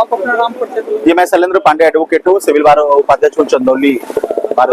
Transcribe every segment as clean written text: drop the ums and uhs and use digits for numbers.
आप अपना नाम परिचय। जी मैं शैलेंद्र पांडे एडवोकेट हूँ, सिविल बार उपाध्यक्ष हूँ चंदौली। आज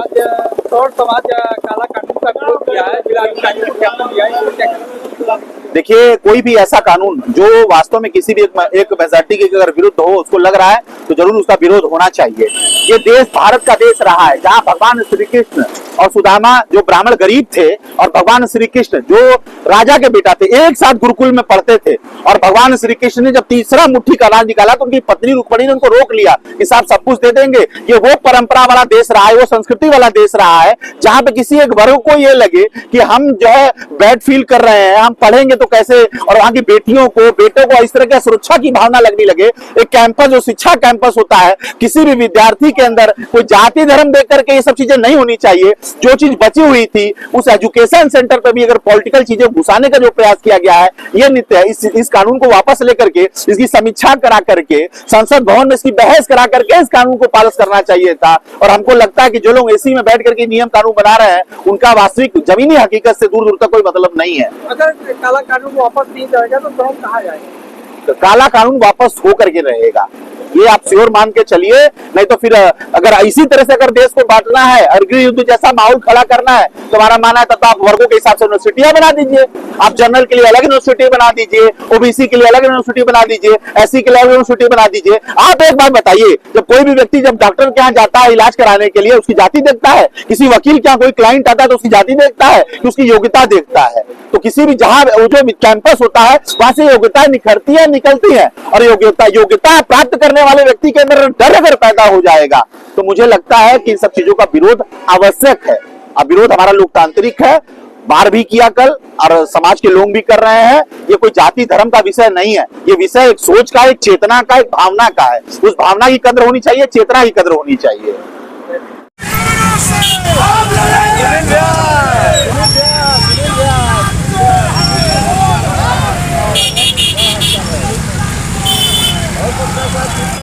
तौर समाज काला कानून का विरोध किया है, जिलाधिकारी को ज्ञापन दिया है, क्या कहेंगे? देखिए, कोई भी ऐसा कानून जो वास्तव में किसी भी एक मेजॉरिटी के अगर विरुद्ध हो, उसको लग रहा है तो जरूर उसका विरोध होना चाहिए। ये देश भारत का देश रहा है जहाँ भगवान श्री कृष्ण और सुदामा जो ब्राह्मण गरीब थे और भगवान श्री कृष्ण जो राजा के बेटा थे एक साथ गुरुकुल में पढ़ते थे, और भगवान श्री कृष्ण ने जब तीसरा मुट्ठी का अनाज निकाला तो उनकी पत्नी रुक्मिणी ने उनको रोक लिया कि साहब सब कुछ दे देंगे। ये वो परंपरा वाला देश रहा है, वो संस्कृति वाला देश रहा है जहां पे किसी एक वर्ग को ये लगे कि हम जो है बैड फील कर रहे हैं, हम पढ़ेंगे तो कैसे, और वहां की बेटियों को बेटों को इस तरह की सुरक्षा की भावना लगने लगे। एक कैंपस जो शिक्षा कैंपस होता है, किसी भी विद्यार्थी के अंदर कोई जाति धर्म देख करके ये सब चीजें नहीं होनी चाहिए। जो चीज बची हुई थी उस एजुकेशन सेंटर पर भी अगर पॉलिटिकल चीजें घुसाने का जो प्रयास किया गया है, ये नित्य है। इस कानून को वापस लेकर के इसकी समीक्षा करा करके संसद भवन में इसकी बहस करा करके इस कानून को पास करना चाहिए था। और हमको लगता है कि जो लोग एसी में बैठ करके नियम कानून बना रहे हैं उनका वास्तविक जमीनी हकीकत से दूर दूर तक कोई मतलब नहीं है। अगर काला कानून वापस नहीं जाएगा तो गाँव कहाँ जाएगा? तो काला कानून वापस हो करके रहेगा, ये आप श्योर मान के चलिए। नहीं तो फिर अगर इसी तरह से अगर देश को बांटना है और गृह युद्ध जैसा माहौल खड़ा करना है तो हमारा मानना है तो आप वर्गों के हिसाब से यूनिवर्सिटियां बना दीजिए। आप जनरल के लिए अलग यूनिवर्सिटी बना दीजिए, ओबीसी के लिए अलग यूनिवर्सिटी बना दीजिए, एससी के लिए अलग यूनिवर्सिटी बना दीजिए। आप एक बात बताइए, जब कोई भी व्यक्ति जब डॉक्टर के यहाँ जाता है इलाज कराने के लिए उसकी जाति देखता है, किसी वकील के यहाँ कोई क्लाइंट आता है तो उसकी जाति देखता है कि उसकी योग्यता देखता है। तो किसी भी जहां जो कैंपस होता है वहां से योग्यता निखरती है, निकलती है, और योग्यता प्राप्त करने वाले व्यक्ति के अंदर डर अगर पैदा हो जाएगा तो मुझे लगता है कि इन सब चीजों का विरोध आवश्यक है। अब विरोध हमारा लोकतांत्रिक है, बार भी किया कल और समाज के लोग भी कर रहे हैं। ये कोई जाति धर्म का विषय नहीं है, ये विषय एक सोच का, एक चेतना का, एक भावना का है। उस भावना की कद्र होनी चाहिए, चेतना की कद्र होनी चाहिए।